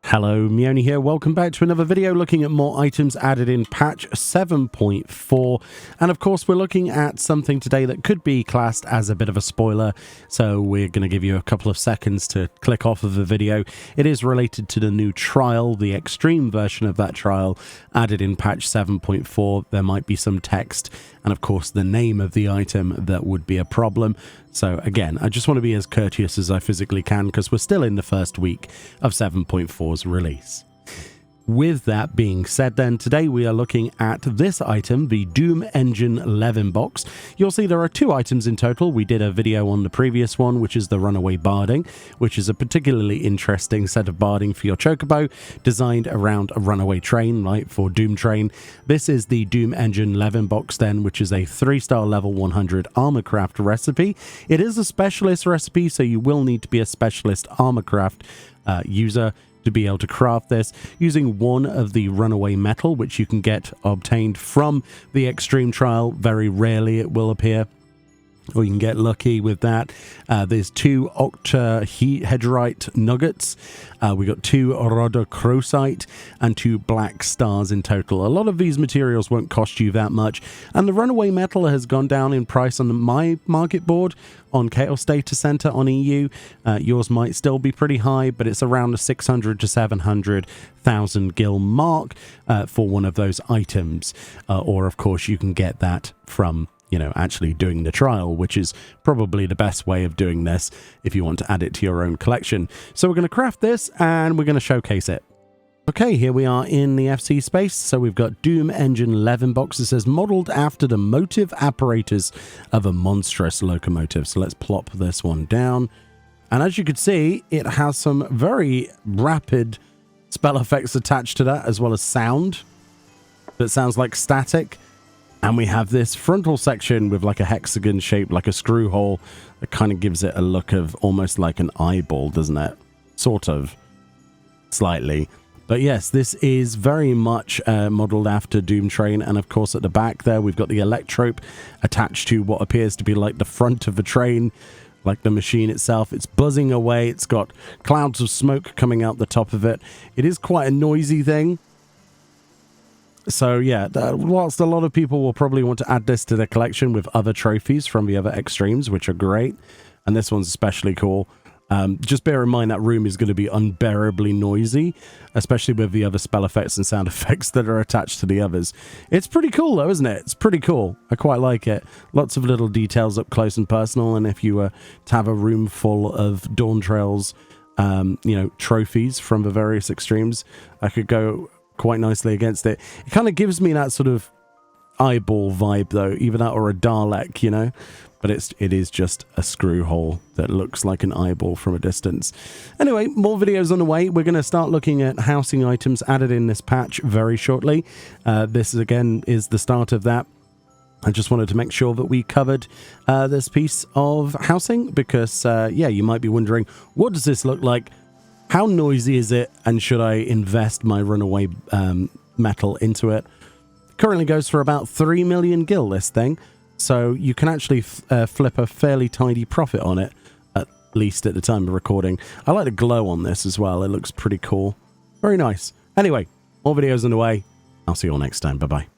Hello, Meoni here. Welcome back to another video looking at more items added in patch 7.4. And of course, we're looking at something today that could be classed as a bit of a spoiler. So we're going to give you a couple of seconds to click off of the video. It is related to the new trial, the extreme version of that trial added in patch 7.4. There might be some text and of course the name of the item that would be a problem. So again, I just want to be as courteous as I physically can because we're still in the first week of 7.4's release. With that being said then, today we are looking at this item, the Doom Engine 11 box. You'll see there are two items in total. We did a video on the previous one, which is the Runaway Barding, which is a particularly interesting set of barding for your Chocobo, designed around a runaway train, right, for Doom Train. This is the Doom Engine 11 box then, which is a 3-star level 100 Armorcraft recipe. It is a specialist recipe, so you will need to be a specialist Armorcraft user to be able to craft this using one of the runaway metal, which you can get obtained from the extreme trial. Very rarely it will appear, or you can get lucky with that. There's two octahedrite nuggets. We got two rhodochrosite and two black stars in total. A lot of these materials won't cost you that much, and the runaway metal has gone down in price on my market board on Chaos Data Center on EU. Yours might still be pretty high, but it's around the 600 to 700,000 gil mark for one of those items. Or of course you can get that from actually doing the trial, which is probably the best way of doing this if you want to add it to your own collection. So we're going to craft this and we're going to showcase it. Okay, here we are in the FC space. So we've got Doom Engine 11 box. It says modeled after the motive apparatus of a monstrous locomotive. So let's plop this one down. And as you can see, it has some very rapid spell effects attached to that, as well as sound that sounds like static. And we have this frontal section with like a hexagon shape, like a screw hole, that kind of gives it a look of almost like an eyeball, doesn't it? Sort of. Slightly. But yes, this is very much modeled after Doom Train. And of course, at the back there, we've got the electrope attached to what appears to be like the front of the train, like the machine itself. It's buzzing away. It's got clouds of smoke coming out the top of it. It is quite a noisy thing. So yeah, whilst a lot of people will probably want to add this to their collection with other trophies from the other extremes, which are great, and this one's especially cool, just bear in mind that room is going to be unbearably noisy, especially with the other spell effects and sound effects that are attached to the others. It's pretty cool though, isn't it? It's pretty cool. I quite like it. Lots of little details up close and personal, and if you were to have a room full of Dawntrail's, trophies from the various extremes, I could go quite nicely against it. It kind of gives me that sort of eyeball vibe though, either that or a Dalek, but it is just a screw hole that looks like an eyeball from a distance. Anyway, more videos on the way. We're going to start looking at housing items added in this patch very shortly. This again is the start of that. I just wanted to make sure that we covered this piece of housing because you might be wondering, what does this look like? How noisy is it, and should I invest my runaway metal into it? Currently goes for about 3 million gil, this thing. So you can actually flip a fairly tidy profit on it, at least at the time of recording. I like the glow on this as well. It looks pretty cool. Very nice. Anyway, more videos on the way. I'll see you all next time. Bye-bye.